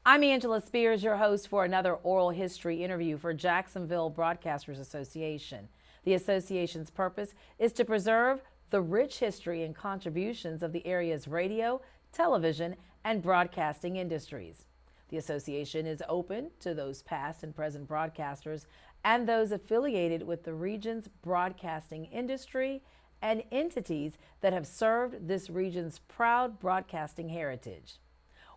I'm Angela Spears, your host for another oral history interview for Jacksonville Broadcasters Association. The association's purpose is to preserve the rich history and contributions of the area's radio, television, and broadcasting industries. The association is open to those past and present broadcasters and those affiliated with the region's broadcasting industry and entities that have served this region's proud broadcasting heritage.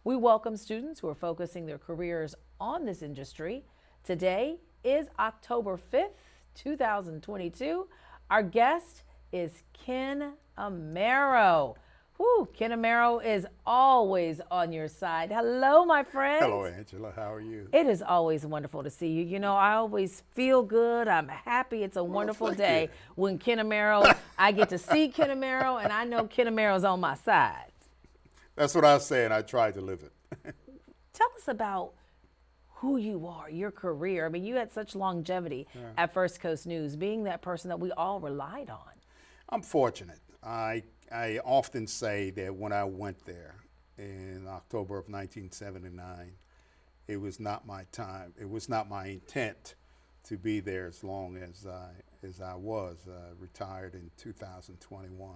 We welcome students who are focusing their careers on this industry. Today is October 5th, 2022. Our guest is Ken Amaro. Whew, Ken Amaro is always on your side. Hello, my friend. Hello, Angela. How are you? It is always wonderful to see you. You know, I always feel good. I'm happy. It's a wonderful day when Ken Amaro, I get to see Ken Amaro, and I know Ken Amaro's on my side. That's what I say, and I try to live it. Tell us about who you are, your career. I mean, you had such longevity at First Coast News, being that person that we all relied on. I'm fortunate. I often say that when I went there in October of 1979, it was not my time. It was not my intent to be there as long as I was. Retired in 2021.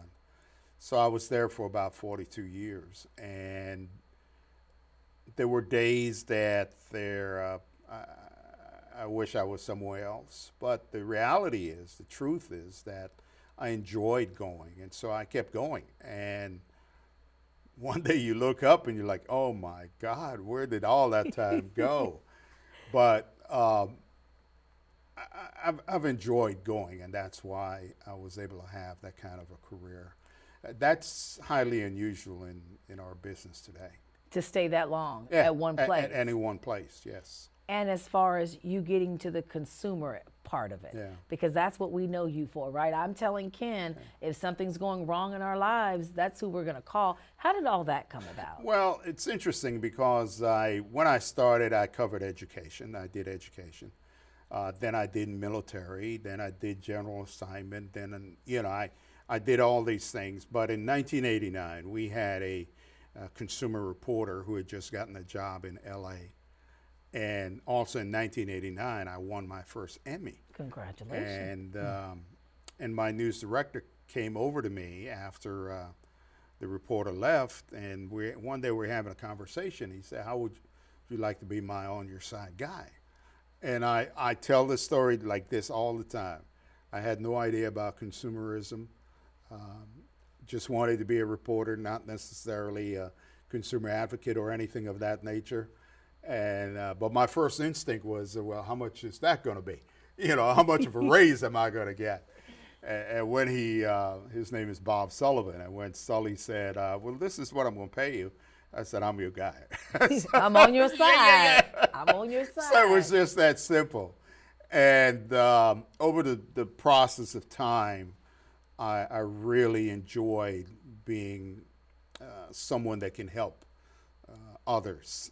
So I was there for about 42 years, and there were days that I wish I was somewhere else. But the reality is, the truth is that I enjoyed going, and so I kept going. And one day you look up and you're like, oh my God, where did all that time go? But I've enjoyed going, and that's why I was able to have that kind of a career. That's highly unusual in our business today. To stay that long at one place. At any one place, yes. And as far as you getting to the consumer part of it, because that's what we know you for, right? I'm telling Ken, if something's going wrong in our lives, that's who we're going to call. How did all that come about? Well, it's interesting because when I started, I covered education. I did education. Then I did military. Then I did general assignment. Then, I did all these things. But in 1989, we had a consumer reporter who had just gotten a job in L.A. And also in 1989, I won my first Emmy. Congratulations. And my news director came over to me after the reporter left, and one day we were having a conversation. He said, how would you like to be my on-your-side guy? And I tell this story like this all the time. I had no idea about consumerism. Just wanted to be a reporter, not necessarily a consumer advocate or anything of that nature. And but my first instinct was, well, how much is that going to be? How much of a raise am I going to get? And when his name is Bob Sullivan, and when Sully said, well, this is what I'm going to pay you, I said, I'm your guy. I'm on your side. I'm on your side. So it was just that simple. And over the process of time, I really enjoyed being someone that can help others,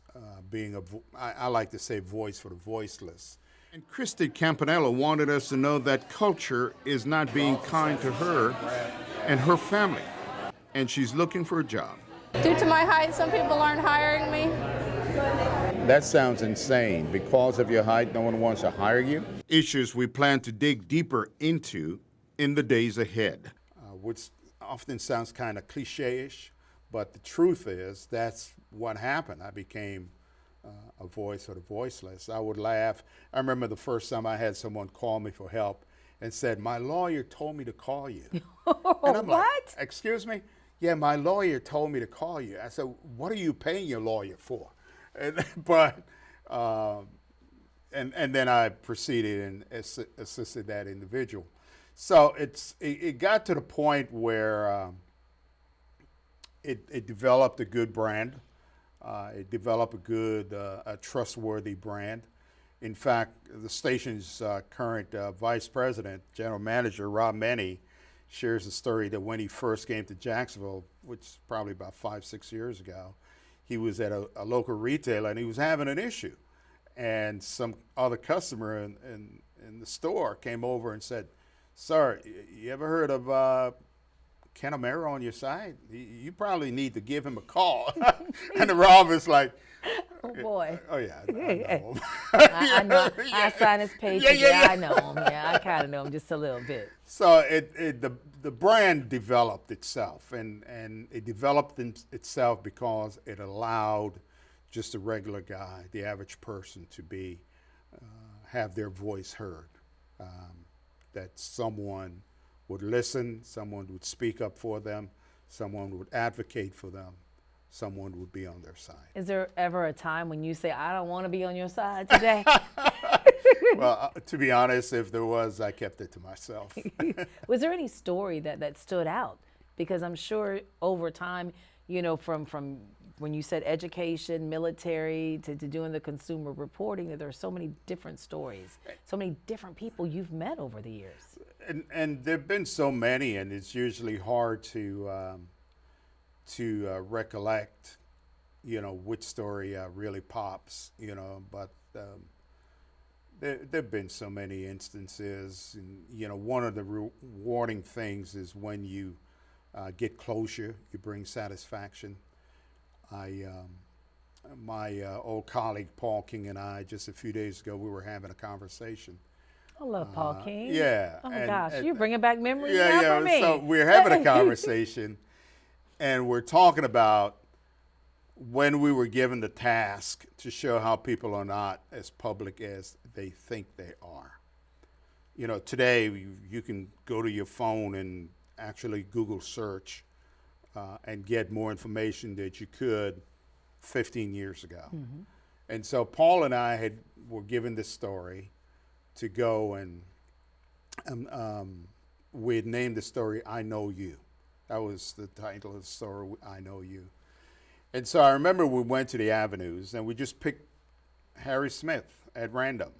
being I like to say voice for the voiceless. And Christy Campanella wanted us to know that culture is not being kind to her and her family, and she's looking for a job. Due to my height, some people aren't hiring me. That sounds insane. Because of your height, no one wants to hire you? Issues we plan to dig deeper into in the days ahead. Which often sounds kind of cliche-ish, but the truth is that's what happened. I became a voice for the voiceless. I would laugh. I remember the first time I had someone call me for help and said, my lawyer told me to call you. And I'm What? like, excuse me? Yeah, my lawyer told me to call you. I said, what are you paying your lawyer for? And then I proceeded and assisted that individual. So it got to the point where it developed a good brand. It developed a good, a trustworthy brand. In fact, the station's current vice president, general manager, Rob Meny, shares the story that when he first came to Jacksonville, which is probably about 5-6 years ago, he was at a local retailer and he was having an issue. And some other customer in the store came over and said, sir, you ever heard of Ken Amaro on your side? You probably need to give him a call. And the Rob is like, Oh boy. Oh yeah, I know him. I know. I signed his paycheck. Yeah. I know him. Yeah, I kind of know him just a little bit. So the brand developed itself, and it developed itself because it allowed just a regular guy, the average person, to be have their voice heard. That someone would listen, someone would speak up for them, someone would advocate for them, someone would be on their side. Is there ever a time when you say, I don't want to be on your side today? Well, to be honest, if there was, I kept it to myself. Was there any story that stood out? Because I'm sure over time, you know, from when you said education, military, to doing the consumer reporting, that there are so many different stories, so many different people you've met over the years. And there have been so many, and it's usually hard to recollect, you know, which story really pops, you know, but there have been so many instances. And, you know, one of the rewarding things is when you get closure, you bring satisfaction. My old colleague Paul King and I, just a few days ago, we were having a conversation. I love Paul King. Yeah. Oh my gosh, you're bringing back memories Yeah, now for me. So we're having a conversation, and we're talking about when we were given the task to show how people are not as public as they think they are. You know, today you can go to your phone and actually Google search and get more information that you could 15 years ago. Mm-hmm. And so Paul and I were given this story to go and we had named the story I Know You. That was the title of the story, I Know You. And so I remember we went to the avenues and we just picked Harry Smith at random,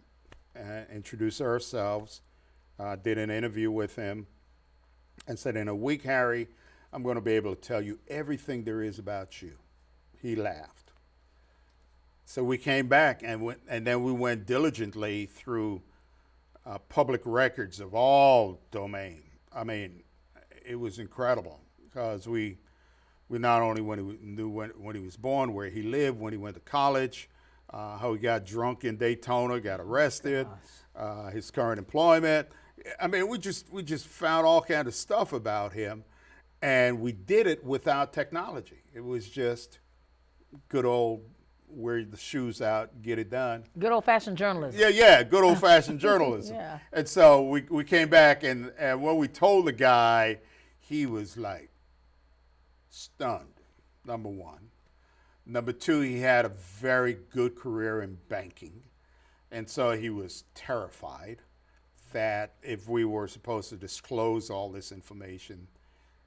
introduced ourselves, did an interview with him, and said, in a week, Harry, I'm going to be able to tell you everything there is about you. He laughed. So we came back and then we went diligently through public records of all domain. I mean, it was incredible because we not only knew when he was born, where he lived, when he went to college, how he got drunk in Daytona, got arrested, his current employment. I mean, we just found all kinds of stuff about him, and we did it without technology. It was just good old wear the shoes out, get it done. Good old-fashioned journalism. Yeah, good old-fashioned journalism. Yeah. And so we came back, and when we told the guy, he was like stunned, number one. Number two, he had a very good career in banking, and so he was terrified that if we were supposed to disclose all this information,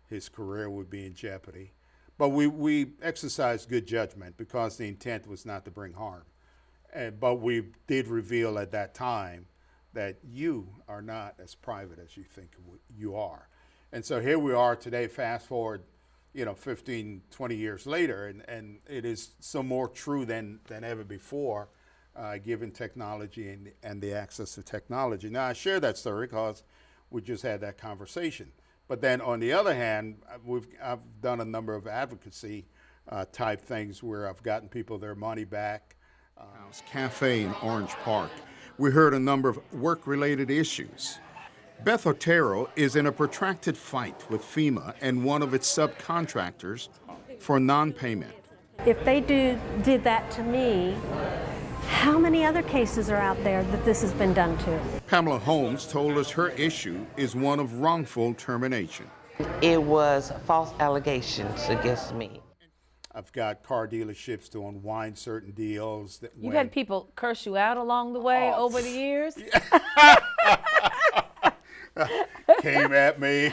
his career would be in jeopardy. But we exercised good judgment because the intent was not to bring harm. But we did reveal at that time that you are not as private as you think you are. And so here we are today, fast forward, 15, 20 years later, and it is so more true than ever before, given technology and the access to technology. Now, I share that story because we just had that conversation. But then on the other hand, I've done a number of advocacy type things where I've gotten people their money back. Cafe in Orange Park. We heard a number of work-related issues. Beth Otero is in a protracted fight with FEMA and one of its subcontractors for non-payment. If they did that to me, how many other cases are out there that this has been done to? Pamela Holmes told us her issue is one of wrongful termination. It was false allegations against me. I've got car dealerships to unwind certain deals. You've had people curse you out along the way over the years? Came at me,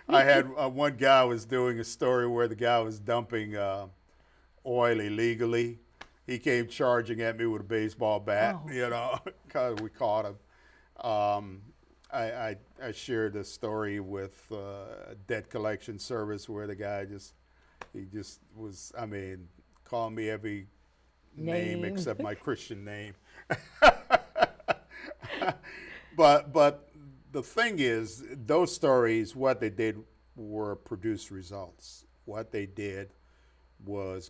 I had one guy was doing a story where the guy was dumping oil illegally. He came charging at me with a baseball bat, because we caught him. I shared a story with a debt collection service where the guy was, calling me every name except my Christian name. But the thing is, those stories, what they did were produce results. What they did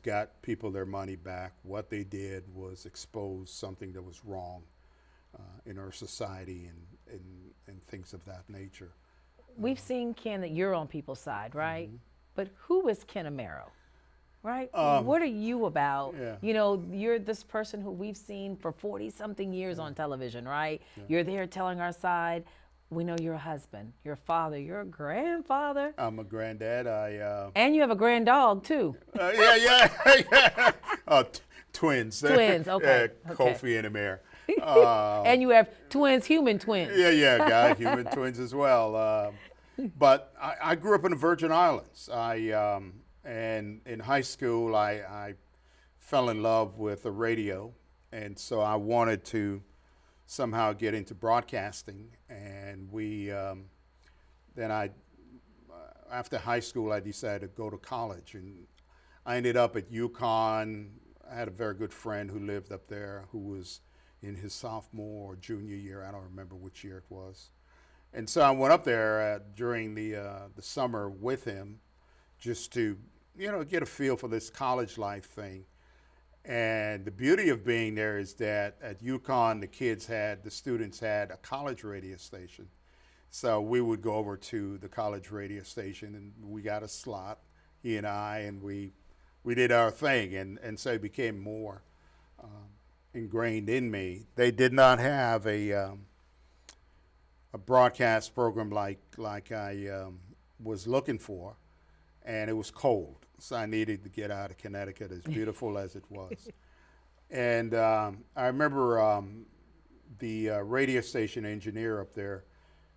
got people their money back. What they did was expose something that was wrong in our society and things of that nature. We've seen, Ken, that you're on people's side, right? But who is Ken Amaro, right? What are you about? Yeah. You know, you're this person who we've seen for 40-something years on television, right? You're there telling our side. We know you're a husband, you're a father, you're a grandfather. I'm a granddad. And you have a grand dog, too. Yeah. Twins. Twins, okay. Kofi and Amir. And you have twins, human twins. Yeah, got human twins as well. But I grew up in the Virgin Islands. And in high school, I fell in love with the radio, and so I wanted to somehow get into broadcasting. And after high school, I decided to go to college, and I ended up at UConn. I had a very good friend who lived up there who was in his sophomore or junior year. I don't remember which year it was. And so I went up there during the summer with him just to, get a feel for this college life thing. And the beauty of being there is that at UConn, the students had a college radio station. So we would go over to the college radio station, and we got a slot, he and I, and we did our thing. And so it became more ingrained in me. They did not have a broadcast program like I was looking for, and it was cold, so I needed to get out of Connecticut, as beautiful as it was. And I remember the radio station engineer up there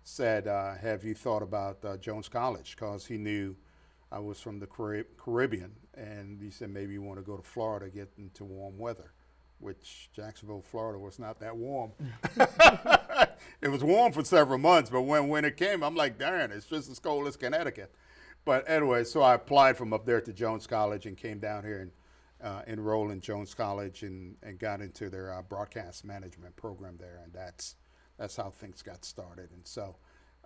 said, have you thought about Jones College? Because he knew I was from the Caribbean, and he said maybe you want to go to Florida, get into warm weather, which Jacksonville, Florida was not that warm. It was warm for several months, but when it came, I'm like, darn, it's just as cold as Connecticut. But anyway, so I applied from up there to Jones College and came down here and enrolled in Jones College and got into their broadcast management program there, and that's how things got started. And so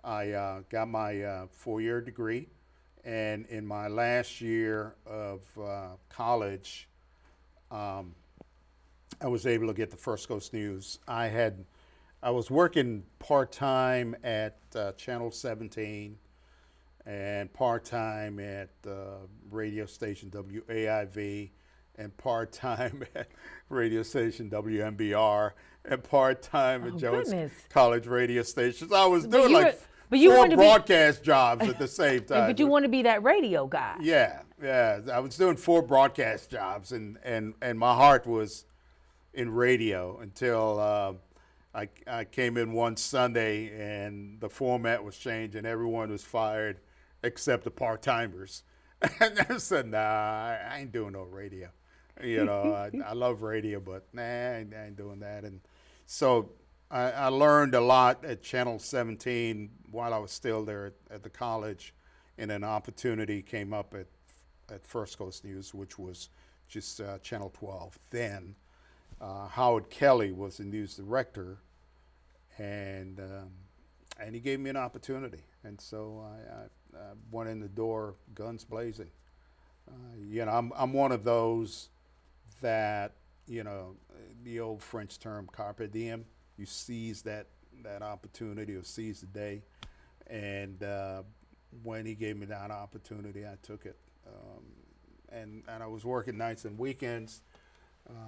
I got my 4-year degree, and in my last year of college, I was able to get the First Coast News. I was working part-time at Channel 17 and part-time at radio station WAIV and part-time at radio station WMBR and part-time at Jones College radio stations. I was doing four broadcast jobs at the same time. But you want to be that radio guy. Yeah. I was doing 4 broadcast jobs, and my heart was in radio until I came in one Sunday and the format was changed and everyone was fired except the part-timers. And I said, nah, I ain't doing no radio. I love radio, but nah, I ain't doing that. And so I learned a lot at Channel 17 while I was still there at the college, and an opportunity came up at First Coast News, which was just Channel 12 then. Howard Kelly was the news director, and he gave me an opportunity, and so I went in the door guns blazing. I'm one of those that, the old French term carpe diem, you seize that opportunity or seize the day, and when he gave me that opportunity, I took it, and I was working nights and weekends.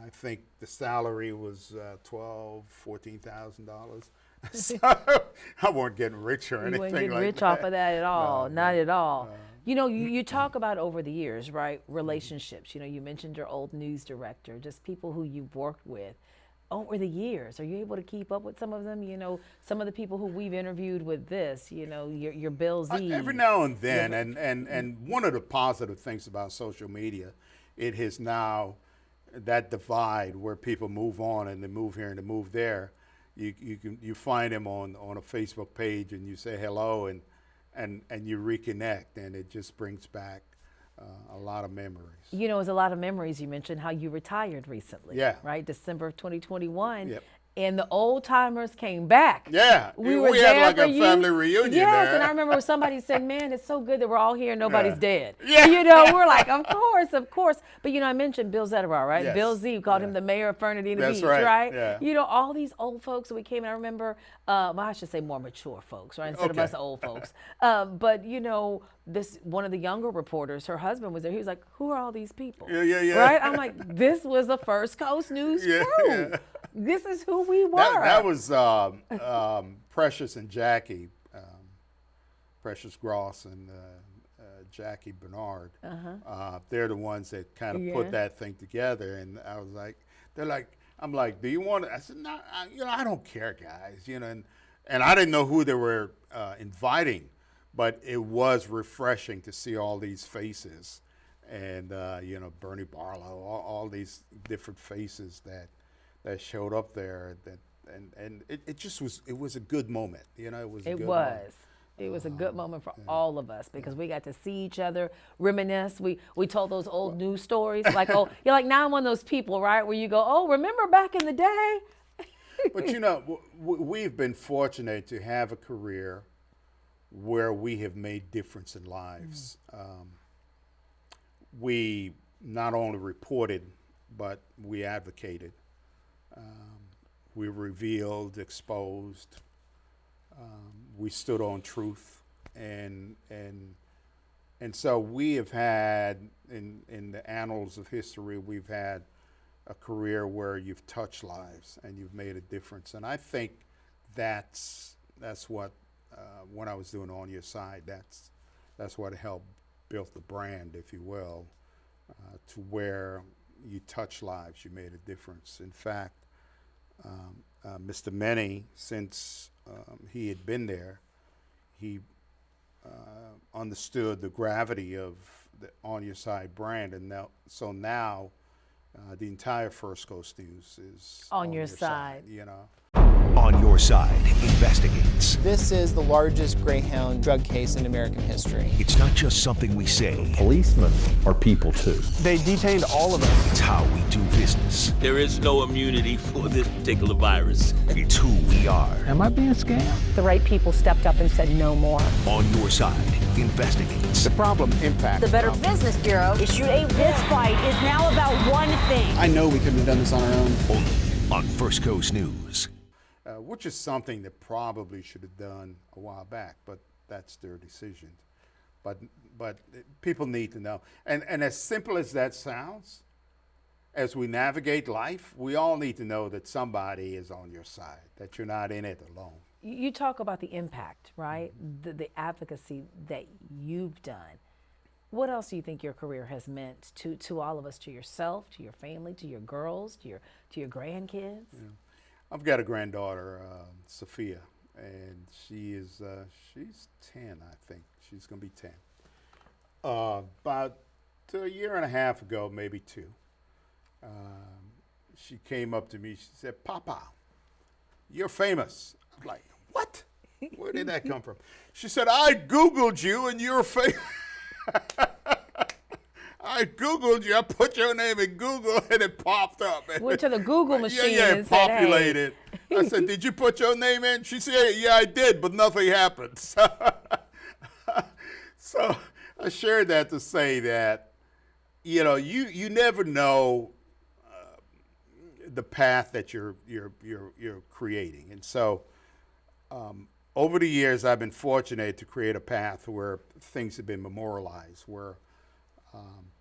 I think the salary was $14,000. So I wasn't getting rich or anything You weren't getting like rich that. off of that at all, No, not at all. no. You talk about over the years, right, relationships. You mentioned your old news director, just people who you've worked with over the years. Are you able to keep up with some of them? Some of the people who we've interviewed with this, your Bill Z. Every now and then, and one of the positive things about social media, it has now that divide where people move on and they move here and they move there. You find them on a Facebook page and you say hello and you reconnect, and it just brings back a lot of memories. It's a lot of memories. You mentioned how you retired recently. Yeah. Right, December of 2021. Yep. and the old timers came back. Yeah, we had there like for a you. family reunion. Yes, there. and I remember somebody said, "Man, it's so good that we're all here and nobody's dead." Yeah. You know, we're like, "Of course, of course." But you know, I mentioned Bill Zetterall, right? Yes. Bill Z called him the mayor of Fernandina That's Beach, right. Yeah. You know, all these old folks that we came. And I remember, well, I should say more mature folks, right, instead of us old folks. But you know, this one of the younger reporters, her husband was there. He was like, "Who are all these people?" Yeah. Right? I'm like, "This was the First Coast News crew. Yeah. This is who we were." That was Precious and Jackie, Precious Gross and Jackie Bernard. They're the ones that kind of put that thing together. And I was like, I'm like, do you want to? I said, no, I don't care, guys. And I didn't know who they were inviting, but it was refreshing to see all these faces, and Bernie Barlow, all these different faces that showed up there. And it just was. It was a good moment. It was. It was a good moment for all of us because we got to see each other, reminisce. We told those old news stories. Like, oh, you're like, now I'm one of those people, right, where you go, oh, remember back in the day? But we've been fortunate to have a career where we have made difference in lives. We not only reported, but we advocated. We revealed, exposed. We stood on truth, and so we have had in the annals of history, we've had a career where you've touched lives and you've made a difference. And I think that's what when I was doing On Your Side, that's what helped build the brand, if you will, to where you touch lives, you made a difference. In fact, Mr. Many, since he had been there, he understood the gravity of the On Your Side brand, and now the entire First Coast News is on your side. On Your Side investigates. This is the largest Greyhound drug case in American history. It's not just something we say. Policemen are people too. They detained all of us. It's how we do business. There is no immunity for this particular virus. It's who we are. Am I being scammed? The right people stepped up and said no more. On Your Side investigates. The problem impacts. The Better Business Bureau issued this fight is now about one thing. I know we couldn't have done this on our own. Only on First Coast News. Which is something that probably should have done a while back, but that's their decision. But people need to know. And as simple as that sounds, as we navigate life, we all need to know that somebody is on your side, that you're not in it alone. You talk about the impact, right? The advocacy that you've done. What else do you think your career has meant to all of us, to yourself, to your family, to your girls, to your grandkids? Yeah. I've got a granddaughter, Sophia, and she's 10, I think. She's going to be 10. About a year and a half ago, maybe 2, she came up to me. She said, "Papa, you're famous." I'm like, "What? Where did that come from?" She said, "I Googled you and you're famous." I Googled you. I put your name in Google and it popped up. Went to the Google machine yeah, and it said, populated. Hey. I said, "Did you put your name in?" She said, "Yeah, I did, but nothing happened." So I shared that to say that, you never know the path that you're creating. And so over the years, I've been fortunate to create a path where things have been memorialized, where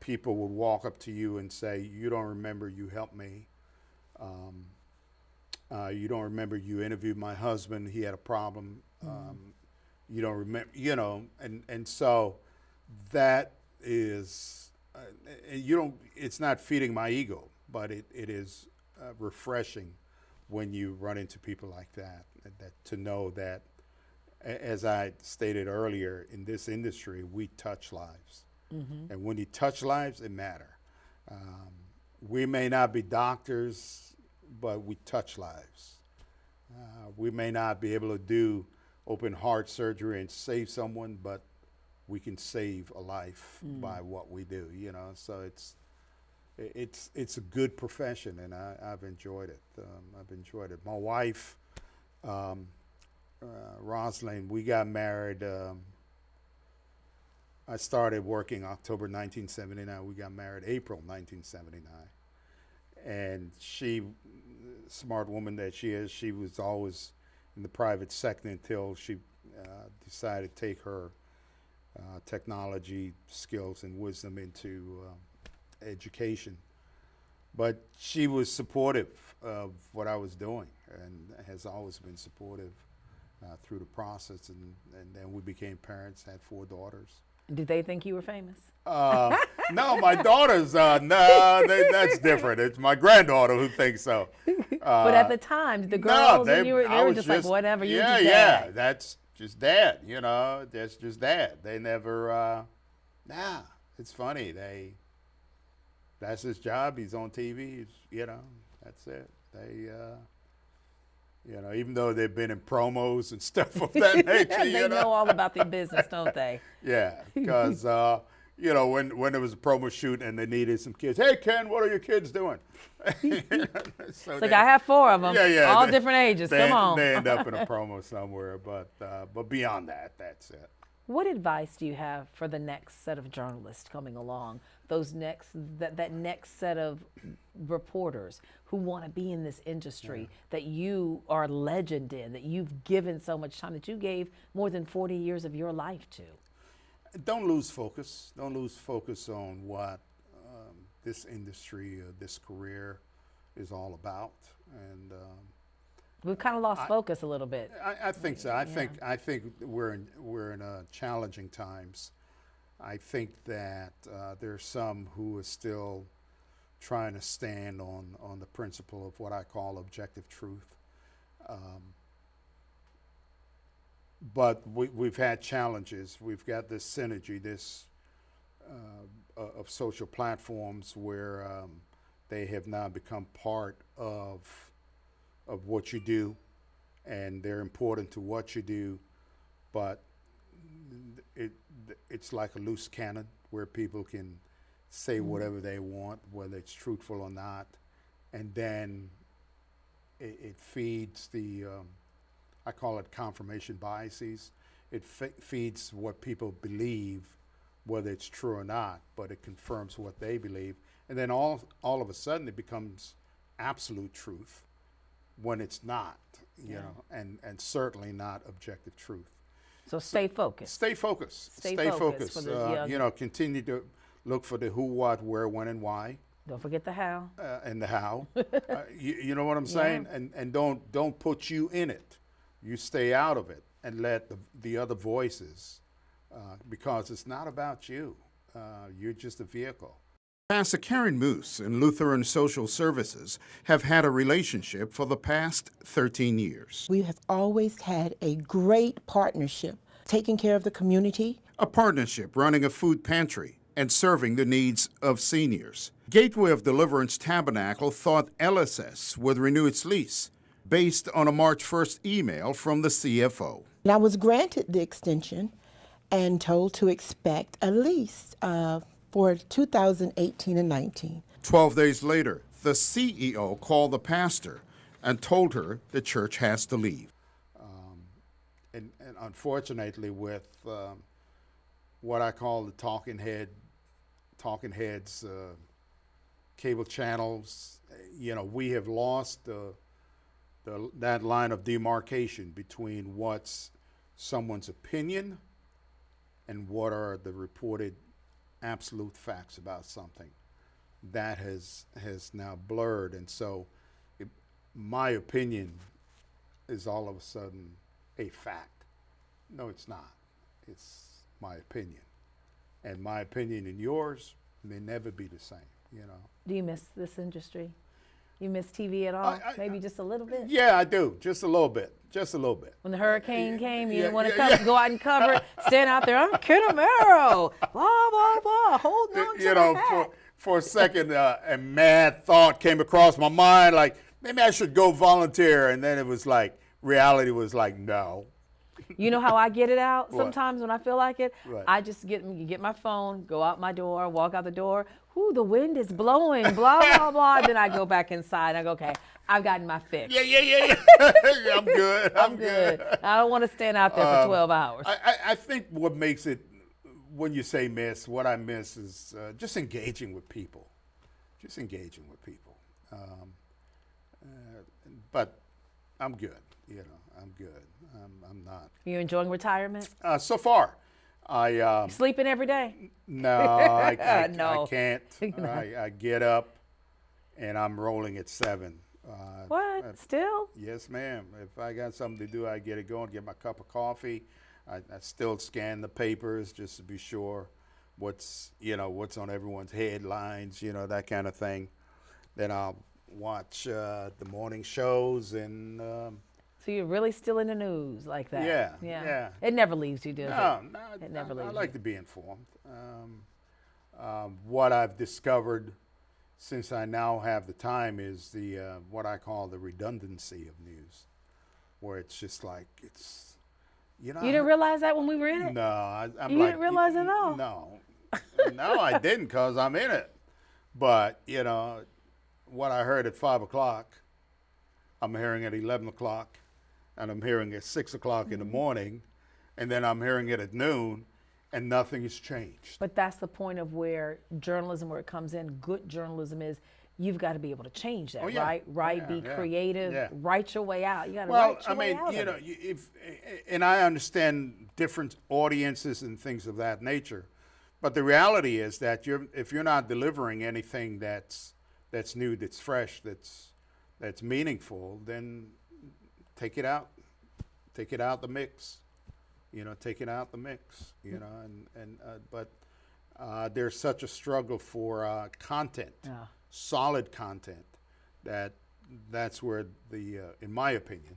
people would walk up to you and say, "You don't remember you helped me. You don't remember you interviewed my husband. He had a problem. You don't remember, and so that is, it's not feeding my ego, but it is refreshing when you run into people like that to know that, as I stated earlier, in this industry, we touch lives. Mm-hmm. And when you touch lives, it matters. We may not be doctors, but we touch lives. We may not be able to do open heart surgery and save someone, but we can save a life by what we do, So it's a good profession, and I've enjoyed it. I've enjoyed it. My wife, Rosalind, we got married. I started working October 1979. We got married April 1979. And she, smart woman that she is, she was always in the private sector until she decided to take her technology skills and wisdom into education. But she was supportive of what I was doing and has always been supportive through the process. And then we became parents, had 4 daughters. Did they think you were famous? No, my daughters, that's different. It's my granddaughter who thinks so. But at the time, the girls, no, and you were, they were just like, whatever, you're just yeah, dad. that's just dad, that's just dad. They never, it's funny. That's his job. He's on TV, that's it. They, even though they've been in promos and stuff of that nature, They know all about the business, don't they? Yeah, because, when there was a promo shoot and they needed some kids, hey, Ken, what are your kids doing? So It's like, I have 4 of them, all different ages. Come on. They end up in a promo somewhere, but beyond that, that's it. What advice do you have for the next set of journalists coming along? That next set of reporters who want to be in this industry that you are a legend in, that you've given so much time, that you gave more than 40 years of your life to? Don't lose focus. Don't lose focus on what this industry, this career is all about. And we've kind of lost focus a little bit. I think so. I think we're in challenging times. I think that there's some who are still trying to stand on the principle of what I call objective truth. But we've had challenges. We've got this synergy, of social platforms where they have now become part of what you do, and they're important to what you do, but it's like a loose cannon where people can say whatever they want, whether it's truthful or not, and then it feeds the, I call it confirmation biases. It feeds what people believe, whether it's true or not, but it confirms what they believe. And then all of a sudden it becomes absolute truth when it's not, and certainly not objective truth. So stay focused. Stay focused. Stay focused. For the, continue to look for the who, what, where, when, and why. Don't forget the how. And the how. You know what I'm saying? And don't put you in it. You stay out of it and let the other voices, because it's not about you. You're just a vehicle. Pastor Karen Moose and Lutheran Social Services have had a relationship for the past 13 years. We have always had a great partnership, taking care of the community. A partnership running a food pantry and serving the needs of seniors. Gateway of Deliverance Tabernacle thought LSS would renew its lease based on a March 1st email from the CFO. And I was granted the extension and told to expect a lease for 2018 and 19. 12 days later, the CEO called the pastor and told her the church has to leave. And unfortunately, with what I call the talking heads, cable channels, we have lost that line of demarcation between what's someone's opinion and what are the reported absolute facts about something. That has now blurred, and so my opinion is all of a sudden a fact. No, it's not. It's my opinion, and my opinion and yours may never be the same. Do you miss this industry? You miss TV at all? Maybe just a little bit? Yeah, I do. Just a little bit. Just a little bit. When the hurricane came, you didn't want to go out and cover it, stand out there, I'm Ken Amaro, blah, blah, blah, holding on to the hat. For a second, a mad thought came across my mind, like, maybe I should go volunteer. And then it was like, reality was like, no. You know how I get it out sometimes when I feel like it? Right. I just get my phone, go out my door, walk out the door. ooh, the wind is blowing, blah, blah, blah. Then I go back inside. I go, okay, I've gotten my fix. Yeah. I'm good. I'm good. I don't want to stand out there for 12 hours. I think what makes it, when you say miss, what I miss is just engaging with people. But I'm good. I'm good. I'm not. You enjoying retirement? So far, Sleeping every day? no, I No. can't. I get up, and I'm rolling at 7. What? Still? Yes, ma'am. If I got something to do, I get it going, get my cup of coffee. I still scan the papers just to be sure what's on everyone's headlines, that kind of thing. Then I'll watch the morning shows and. So you're really still in the news like that? Yeah. It never leaves you, does it? No, It never leaves I like to be informed. What I've discovered since I now have the time is the what I call the redundancy of news, where it's just like you didn't realize that when we were in it? No, I'm you didn't realize it at all? No, I didn't, because I'm in it. But what I heard at 5 o'clock, I'm hearing at 11 o'clock, and I'm hearing at 6 o'clock in the morning, and then I'm hearing it at noon, and nothing has changed. But that's the point of where journalism, where it comes in, good journalism is, you've got to be able to change that, right? Be creative, write your way out. You got to write your way out. And I understand different audiences and things of that nature, but the reality is that if you're not delivering anything that's new, that's fresh, that's meaningful, then take it out the mix. Take it out the mix. But there's such a struggle for content. Yeah. Solid content, that's where in my opinion,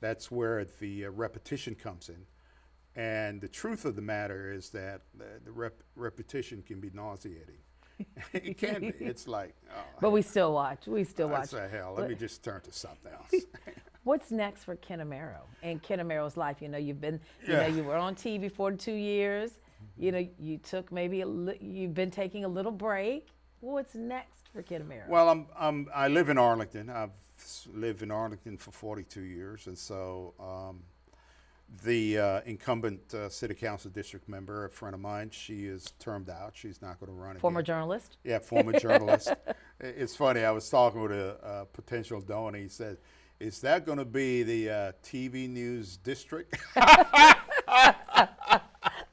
that's where the repetition comes in. And the truth of the matter is that the repetition can be nauseating. It can be. It's like, but we still watch. I say, hell, let me just turn to something else. What's next for Ken Amaro and Ken Amaro's life? You've been, you were on TV for 2 years. You took you've been taking a little break. What's next for Ken Amaro? Well, I live in Arlington. I've lived in Arlington for 42 years, and so the incumbent city council district member, a friend of mine, she is termed out. She's not going to run again. Former journalist? Yeah, former journalist. It's funny. I was talking with a potential donor. He said, "Is that going to be the TV news district?"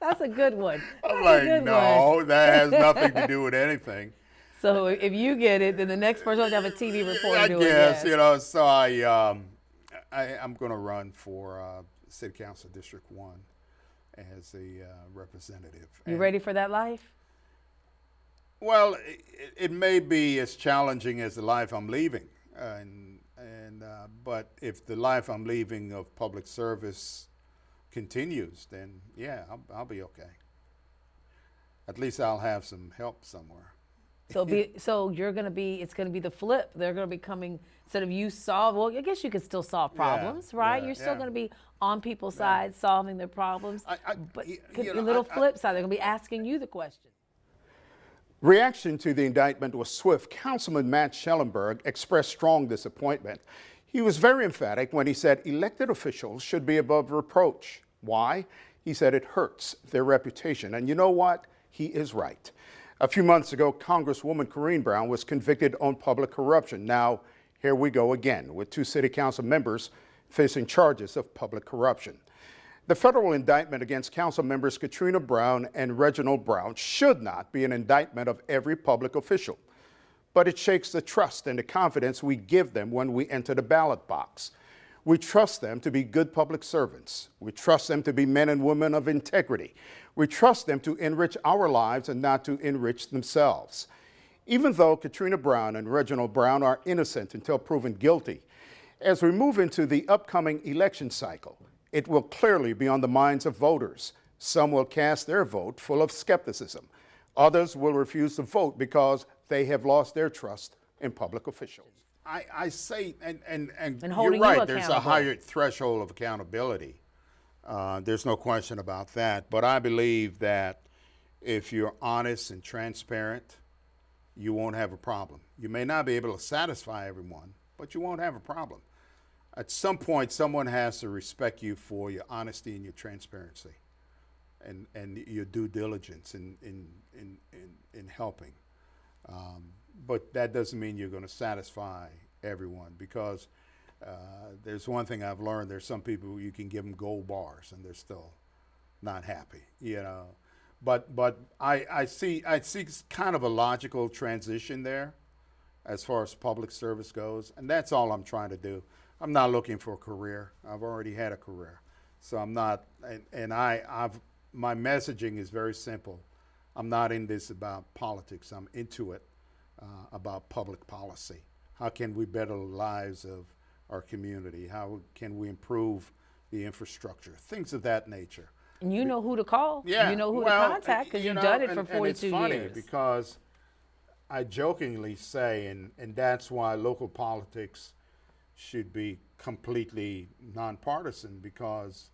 That's a good one. I'm like, no, that has nothing to do with anything. So if you get it, then the next person will have a TV reporter do it. I guess, so I'm going to run for City Council District 1 as a representative. You ready for that life? Well, it may be as challenging as the life I'm leaving, but if the life I'm leaving of public service continues, then yeah, I'll be okay. At least I'll have some help somewhere. So you're going to be, it's going to be the flip. They're going to be coming, instead of you solve, well, I guess you could still solve problems, right? You're still going to be on people's side, solving their problems. But a little flip side, they're going to be asking you the question. Reaction to the indictment was swift. Councilman Matt Schellenberg expressed strong disappointment. He was very emphatic when he said elected officials should be above reproach. Why? He said it hurts their reputation. And you know what? He is right. A few months ago, Congresswoman Corrine Brown was convicted on public corruption. Now, here we go again, with 2 city council members facing charges of public corruption. The federal indictment against council members Katrina Brown and Reginald Brown should not be an indictment of every public official, but it shakes the trust and the confidence we give them when we enter the ballot box. We trust them to be good public servants. We trust them to be men and women of integrity. We trust them to enrich our lives and not to enrich themselves. Even though Katrina Brown and Reginald Brown are innocent until proven guilty, as we move into the upcoming election cycle, it will clearly be on the minds of voters. Some will cast their vote full of skepticism. Others will refuse to vote because they have lost their trust in public officials. I say, and you're right, there's a higher threshold of accountability. There's no question about that. But I believe that if you're honest and transparent, you won't have a problem. You may not be able to satisfy everyone, but you won't have a problem. At some point, someone has to respect you for your honesty and your transparency, and your due diligence in helping. But that doesn't mean you're going to satisfy everyone, because there's one thing I've learned: there's some people who you can give them gold bars and they're still not happy, you know. But I see kind of a logical transition there as far as public service goes, and that's all I'm trying to do. I'm not looking for a career. I've already had a career, so I'm not. My messaging is very simple. I'm not in this about politics. I'm into it about public policy. How can we better the lives of our community? How can we improve the infrastructure? Things of that nature. And you know who to call. Yeah, You know who well, to contact, because you've know, done it for and 42 it's funny years. because I jokingly say, and that's why local politics should be completely nonpartisan, because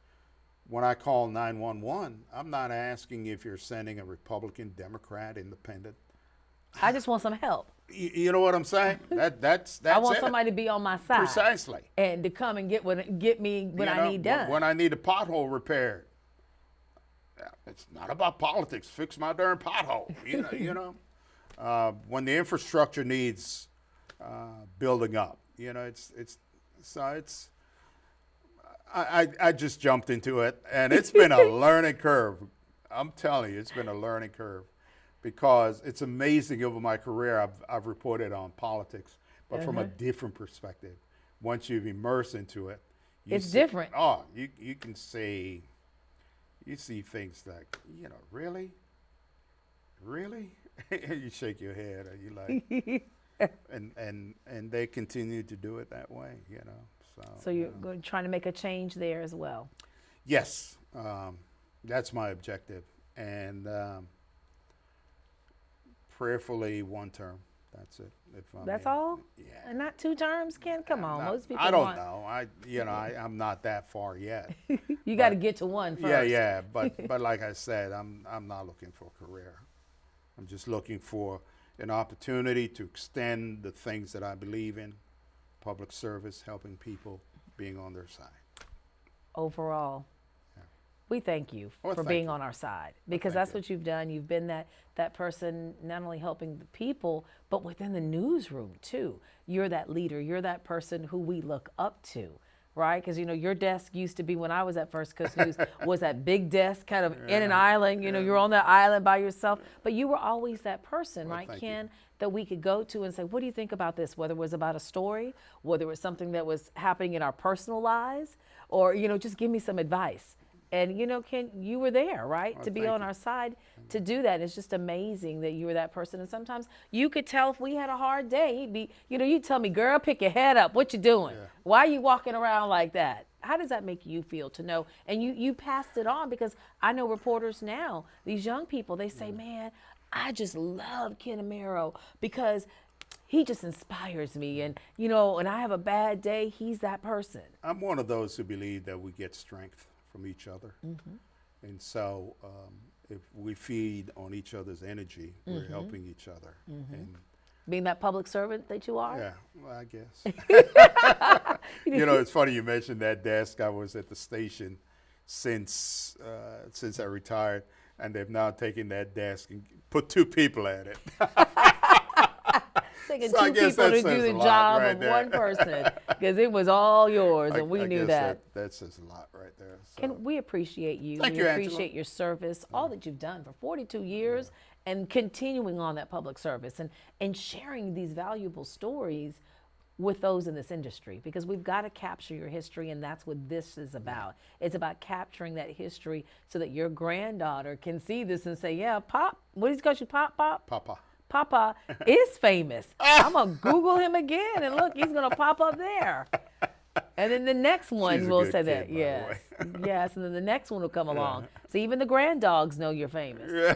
when I call 911, I'm not asking if you're sending a Republican, Democrat, Independent. I just want some help. You know what I'm saying? That's I want it. somebody to be on my side. Precisely. And to come and get me what I need done. When I need a pothole repaired. It's not about politics. Fix my darn pothole. You know. When the infrastructure needs building up, you know, I just jumped into it, and it's been a learning curve. I'm telling you, it's been a learning curve, because it's amazing over my career I've reported on politics, but from a different perspective. Once you've immersed into it, it's different. Oh, you can see. You see things like, you know, really? You shake your head, and you like, and they continue to do it that way, you know. So you're trying to make a change there as well. Yes, that's my objective, and prayerfully 1 term. That's it. That's all? Yeah. And not 2 terms, Ken? Come on, most people I don't want. know. I'm not that far yet. You got to get to 1 first. Yeah. But like I said, I'm not looking for a career. I'm just looking for an opportunity to extend the things that I believe in: public service, helping people, being on their side. Overall, we thank you for being on our side, because that's what you've done. You've been that person, not only helping the people, but within the newsroom too. You're that leader. You're that person who we look up to, right? Because, you know, your desk used to be, when I was at First Coast News, was that big desk kind of in an island. You know, you're on that island by yourself, but you were always that person, right, Ken, that we could go to and say, what do you think about this? Whether it was about a story, whether it was something that was happening in our personal lives, or, you know, just give me some advice. And, you know, Ken, you were there, right, to be on our side to do that. It's just amazing that you were that person. And sometimes you could tell if we had a hard day. He'd be, you know, you'd tell me, girl, pick your head up. What you doing? Yeah. Why are you walking around like that? How does that make you feel to know? And you passed it on, because I know reporters now, these young people, they say, man, I just love Ken Amaro because he just inspires me. And, you know, when I have a bad day, he's that person. I'm one of those who believe that we get strength from each other. And so if we feed on each other's energy, we're helping each other. And being that public servant that you are? yeah, well, I guess. You know, it's funny you mentioned that desk. I was at the station since I retired, and they've now taken that desk and put 2 people at it. Taking 2 people to do the job of one person, because it was all yours, and we knew that. That says a lot right there. So. Ken, we appreciate you. Thank we you, appreciate Angela. your service, all that you've done for 42 years, and continuing on that public service and sharing these valuable stories with those in this industry, because we've got to capture your history, and that's what this is about. It's about capturing that history so that your granddaughter can see this and say, yeah, Pop, what does he call you, Papa? Papa is famous. I'm going to Google him again, and look, he's going to pop up there. And then the next one will say that. Yes. Yes. And then the next one will come along. So even the grand dogs know you're famous.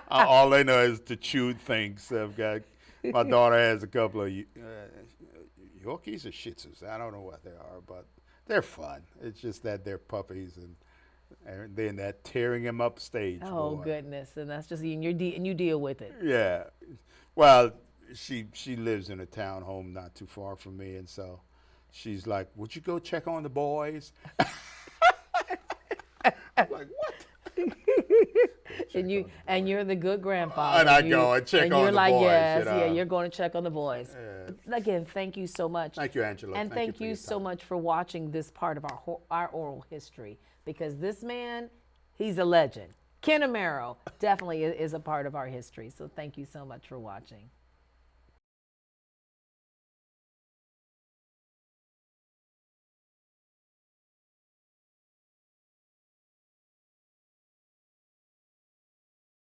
All they know is to chew things. My daughter has a couple of Yorkies or Shih Tzus. I don't know what they are, but they're fun. It's just that they're puppies, and then that tearing them up stage. Oh, boy. goodness. And that's just, and you deal with it. Yeah. Well, she lives in a townhome not too far from me, and so she's like, "Would you go check on the boys?" I'm like, "What?" and you're the good grandfather. And I go and check on the boys. And you're like, yes, you know. yeah, you're going to check on the boys. Again, thank you so much. Thank you, Angela. And thank you so much for watching this part of our oral history, because this man, he's a legend. Ken Amaro definitely is a part of our history. So thank you so much for watching.